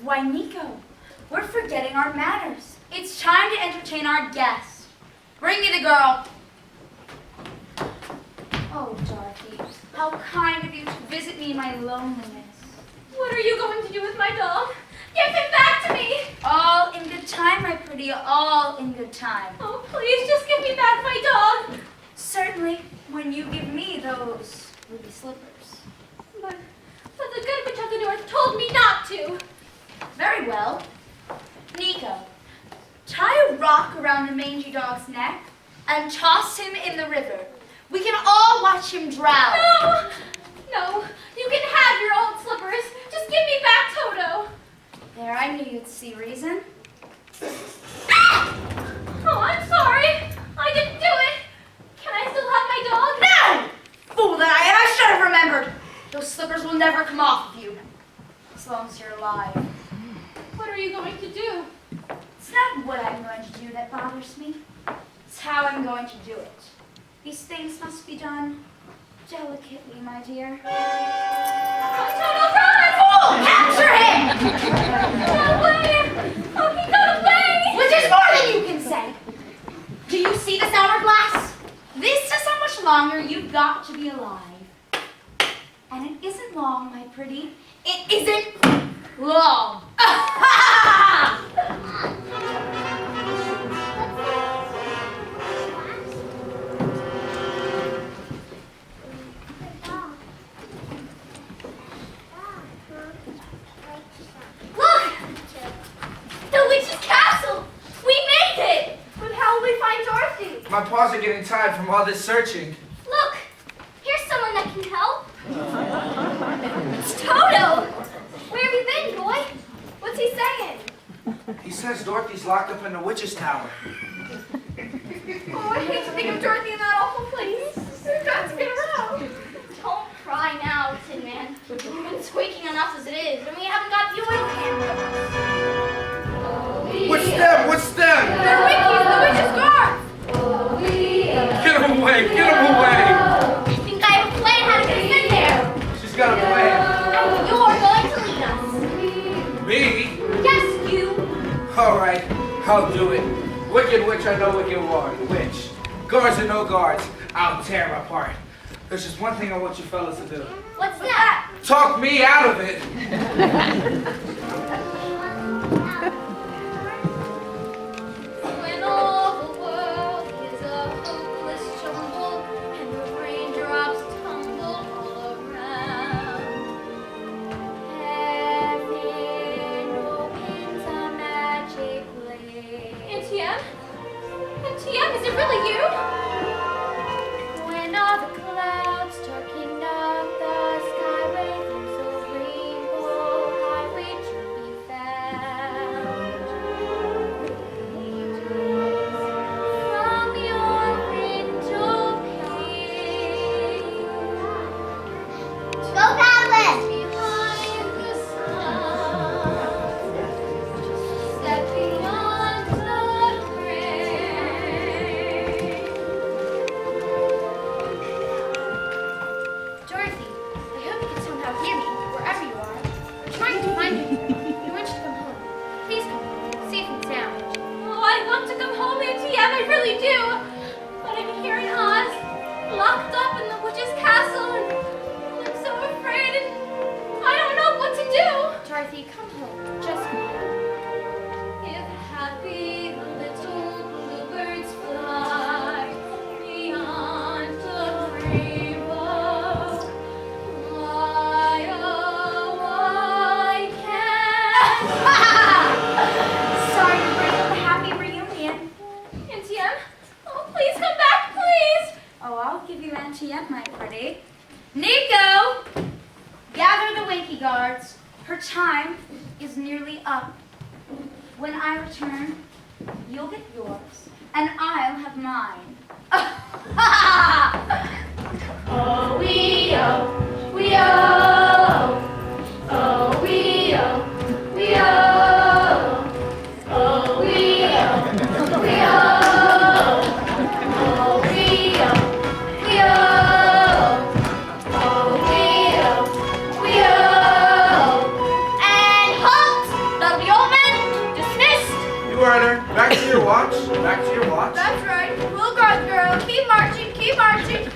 Why, Nico, we're forgetting our manners. It's time to entertain our guests. Bring me the girl. Oh, Dorothy, how kind of you to visit me in my loneliness. What are you going to do with my dog? Give him back to me. All in good time, my pretty, all in good time. Oh, please, just give me back my dog. Certainly, when you give me those ruby slippers. But the good witch of the north told me not to. Very well. Nico, tie a rock around the mangy dog's neck and toss him in the river. We can all watch him drown. No! No, you can have your old slippers. Just give me back Toto. There, I knew you'd see reason. Ah! Oh, I'm sorry. I didn't do it. Can I still have my dog? No! Fool that I am, I should have remembered. Those slippers will never come off of you, as long as you're alive. What are you going to do? It's not what I'm going to do that bothers me. It's how I'm going to do it. These things must be done delicately, my dear. Run, Toto, run! Fool! Capture him! Run away! Oh, he got away! Which is more than you can say. Do you see this hourglass? This is how much longer you've got to be alive. And it isn't long, my pretty. It isn't long. Look! The witch's castle! We made it! But how will we find Dorothy? My paws are getting tired from all this searching. Look! Here's someone that can help. It's Toto! Where have you been, boy? What's he saying? He says Dorothy's locked up in the witch's tower. Oh, I hate to think of Dorothy in that awful place. We've got to get her out. Don't cry now, Tin Man. You've been squeaking on us as it is, and we haven't got you in here. What's them? What's them? They're Ricky's, the witch's guards. Get away! away! Get him away! I think I have a plan how to get us in there. She's got a plan. And you're going to lead us. Me? Yes, you. All right, I'll do it. Wicked witch, I know wicked witch. Guards or no guards, I'll tear him apart. There's just one thing I want you fellas to do. What's that? Talk me out of it. When all the world is a hopeless jumble and the raindrops tumble all around, heaven opens a magic way. Auntie Em? Auntie Em, is it really you? When all the clouds darken up the skyway, there's a rainbow highway to be found. From your window pane, Go that way. behind the sun, step beyond the rain. Dorothy, I hope you can somehow hear me wherever you are. I'm trying to find you. You want you to come home. Please come home, safe and sound. Oh, I want to come home, Auntie Em, I really do. But I'm here in Oz, locked up in the witch's castle, and I'm so afraid, and I don't know what to do. Dorothy, come home. Just come home. If happy little bluebirds fly beyond the rainbow, why, oh, why can't Sorry to break up the happy reunion. Auntie Em, oh, please come back, please. Oh, I'll give you Auntie Em, my pretty. Nico! Gather the Winky Guards. Her time is nearly up. When I return, you'll get yours, and I'll have mine. Oh, we oh, we oh, oh, we oh, we oh, oh, we oh, we oh, oh, we oh, we oh, oh, we oh, we oh, and halt! The yeoman dismissed. You heard her. Back to your watch. Back to your watch. That's right. We'll guard, girl. Keep marching, keep marching.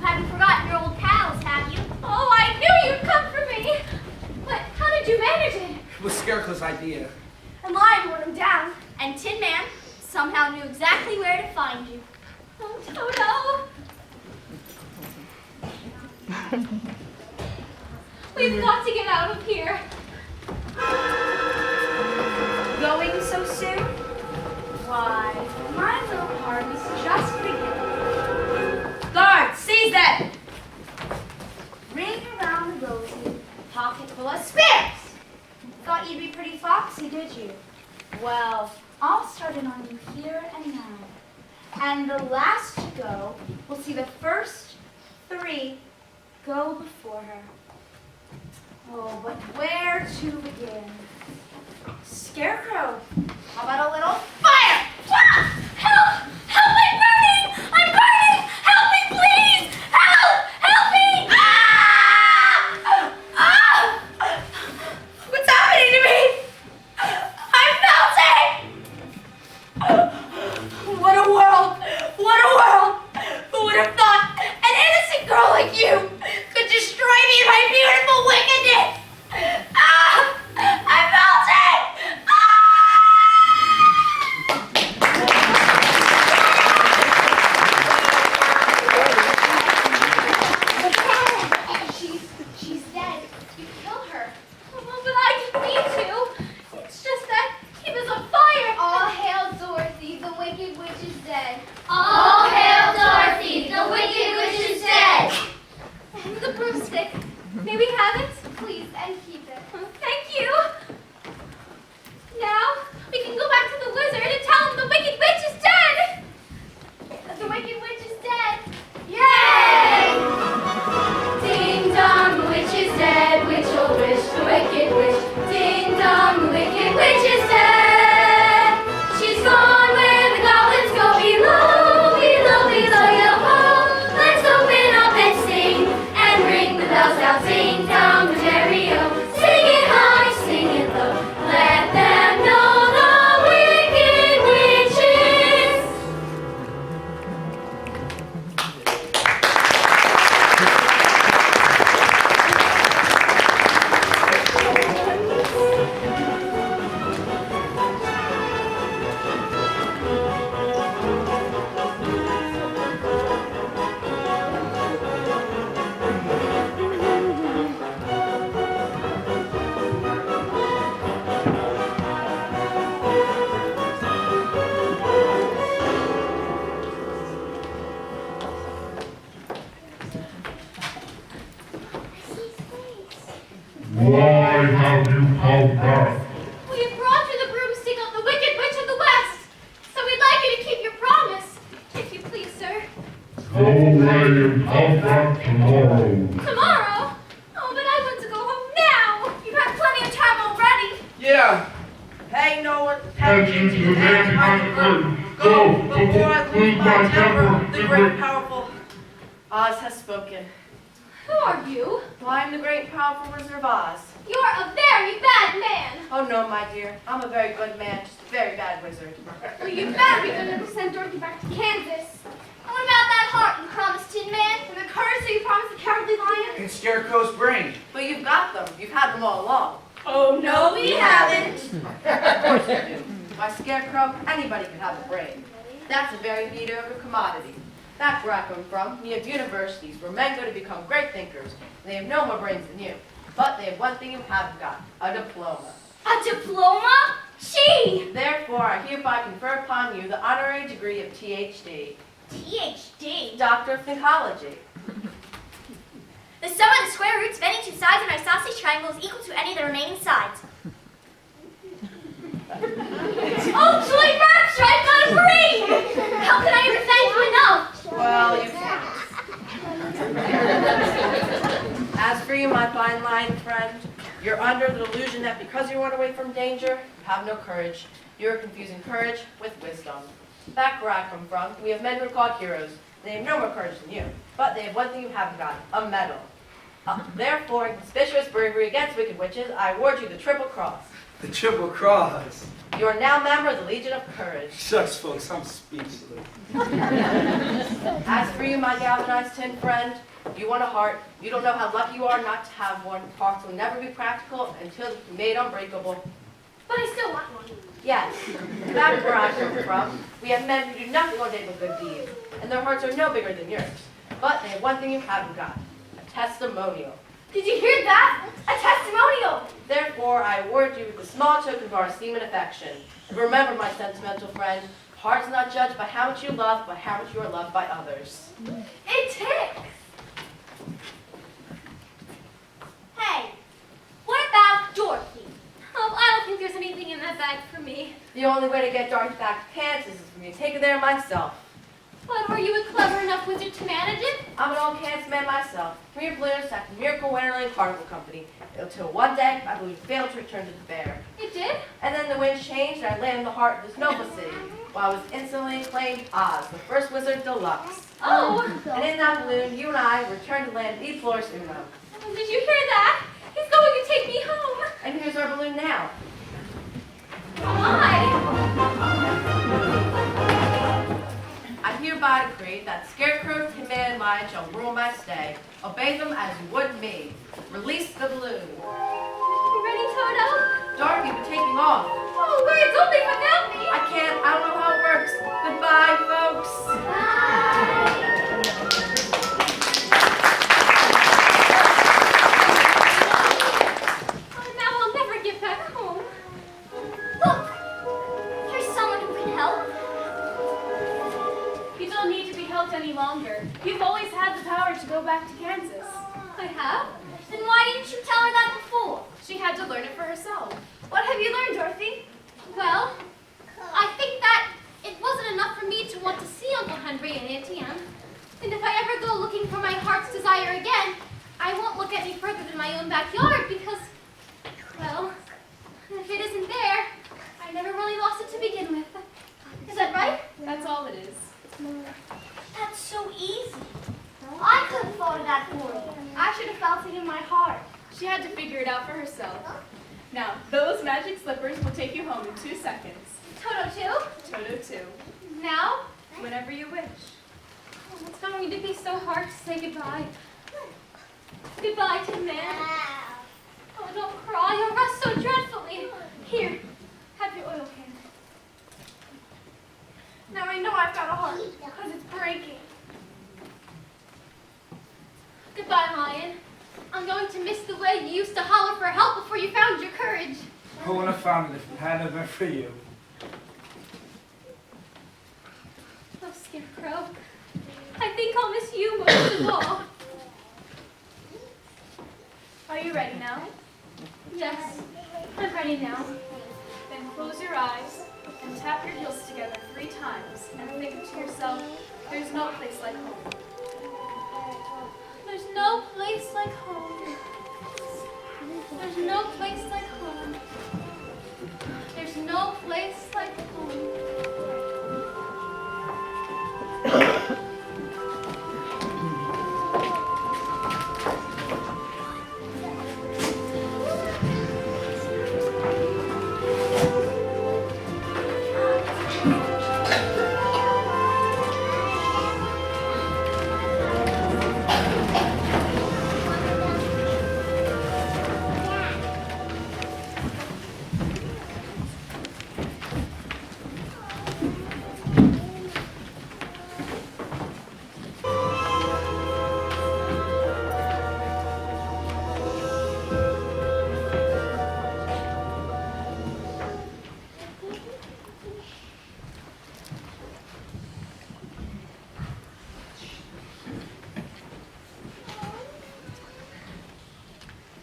Haven't forgotten your old pals, have you? Oh, I knew you'd come for me. But how did you manage it? It was Scarecrow's idea. And Lion wore him down, and Tin Man somehow knew exactly where to find you. Oh, Toto. We've got to get out of here. Going so soon? Why, my little party's just beginning. Guards, seize them! Ring around the rosy, pocket full of spares. Thought you'd be pretty foxy, did you? Well, I'll start it on you here and now. And the last to go will see the first 3 go before her. Oh, but where to begin? Scarecrow, how about a little fire? Help! Help! I'm burning! I'm burning! Help me, please! Help! Help me! Ah! Ah! What's happening to me? I'm melting! What a world! What a world! Who would have thought an innocent girl like you could destroy me in my beautiful wickedness? Ah! I'm melting! She's dead. You killed her. Oh, but I didn't mean to. It's just that he was on fire. All hail Dorothy. away and come back tomorrow. Tomorrow? Oh, but I want to go home now. You've had plenty of time already. Yeah. Hey, Noah. Attention to the man behind the curtain. Go, Before I lose my temper, the great great powerful Oz has spoken. Who are you? Well, I'm the great powerful Wizard of Oz. You're a very bad man. Oh no, my dear. I'm a very good man, just a very bad wizard. Well, you better be good enough to send Dorothy back to Kansas. And what about that heart you promised Tin Man? And the courage that you promised the Cowardly Lion? In Scarecrow's brain. But you've got them. You've had them all along. Oh, no, we haven't. Of course you do. By Scarecrow, anybody can have a brain. That's a very mediocre commodity. That's where I come from. We have universities where men go to become great thinkers. They have no more brains than you. But they have one thing you haven't got, a diploma. A diploma? Gee! Therefore, I hereby confer upon you the honorary degree of THD, THD? Doctor of Thinkology. The sum of the square roots of any two sides of an isosceles triangle is equal to any of the remaining sides. Oh, Joy Rapture, I've got a brain! How can I ever thank you enough? Well, you can't. As for you, my fine lion friend, you're under the delusion that because you run away from danger, you have no courage. You're confusing courage with wisdom. Back where I come from, we have men who are called heroes. They have no more courage than you, but they have one thing you haven't got, a medal. Therefore, in conspicuous bravery against wicked witches, I award you the Triple Cross. The Triple Cross. You are now a member of the Legion of Courage. Shucks, folks, I'm speechless. As for you, my galvanized tin friend, you want a heart. You don't know how lucky you are not to have one. Hearts will never be practical until they're made unbreakable. But I still want one. Yes, back where I come from, we have men who do nothing all day but good deeds, and their hearts are no bigger than yours. But they have one thing you haven't got, a testimonial. Did you hear that? A testimonial! Therefore, I award you with a small token of our esteem and affection. And remember, my sentimental friend, hearts are not judged by how much you love, but how much you are loved by others. It ticks! Hey, what about Dorothy? Oh, I don't think there's anything in that bag for me. The only way to get Dorothy back to Kansas is for me to take her there myself. But are you a clever enough wizard to manage it? I'm an old Kansas man myself. 3 balloons at the Miracle Wonderland Carnival Company. Until one day, my balloon failed to return to the fair. It did? And then the wind changed and I landed in the heart of this noble city, where I was instantly acclaimed Oz, the first wizard deluxe. Oh, And in that balloon, you and I returned to land E Floris Uno. did you hear that? He's going to take me home. And here's our balloon now. I hereby decree that Scarecrow, Tin Man, and Lion shall rule my stay. Obey them as you would me. Release the balloon. You ready, Toto? Dorothy, but taking off. Oh, wait, it's only without me. I can't, I don't know how it works. Goodbye, folks. Oh, now I'll never get back home. Look, here's someone who can help. You don't need to be helped any longer. You've always had the power to go back to Kansas. I have? Then why didn't you tell her that before? She had to learn it for herself. What have you learned, Dorothy? Well, I think that it wasn't enough for me to want to see Uncle Henry and Auntie Anne. And if I ever go looking for my heart's desire again, I won't look any further than my own backyard because, well, if it isn't there, I never really lost it to begin with. Is that right? That's all it is. That's so easy. I could have thought of that for you. I should have felt it in my heart. She had to figure it out for herself. Now, those magic slippers will take you home in 2 seconds. Toto too? Toto 2. Now? Whenever you wish. Oh, it's going to be so hard to say goodbye. Goodbye, Tin Man. Oh, don't cry. You'll rust so dreadfully. Here, have your oil can. Now I know I've got a heart, because it's breaking. Goodbye, Lion. I'm going to miss the way you used to holler for help before you found your courage. Who would have found it if it hadn't been for you? Oh, Scarecrow. I think I'll miss you most of all. Are you ready now? Yes, I'm ready now. Then close your eyes and tap your heels together 3 times and think to yourself, there's no place like home. There's no place like home. There's no place like home. There's no place like home.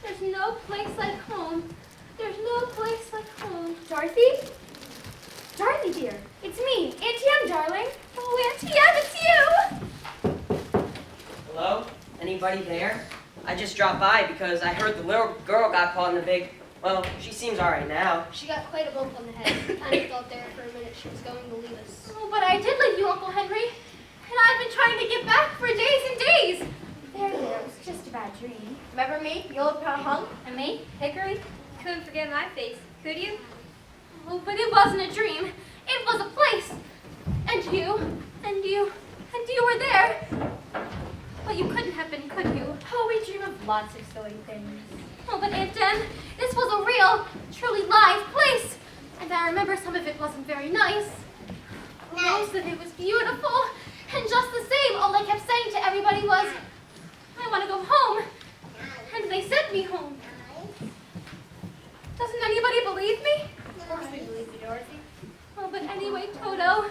There's no place like home. There's no place like home. Dorothy? Dorothy, dear. It's me, Auntie Em, darling. Oh, Auntie Em, it's you! Hello? Anybody there? I just dropped by because I heard the little girl got caught in the big... Well, she seems alright now. She got quite a bump on the head. I kind of thought there for a minute she was going to leave us. Oh, but I did leave you, Uncle Henry. And I've been trying to get back for days and days. There, it was just a bad dream. Remember me, the old pound hunk? And me, Hickory, couldn't forget my face, could you? Oh, but it wasn't a dream. It was a place. And you were there. But you couldn't have been, could you? Oh, we dream of lots of silly things. Oh, but Aunt Em, this was a real, truly live place. And I remember some of it wasn't very nice. Most of it was beautiful. And just the same, all I kept saying to everybody was, I want to go home. And they sent me home. Doesn't anybody believe me? Of course we believe you, Dorothy. Oh, but anyway, Toto,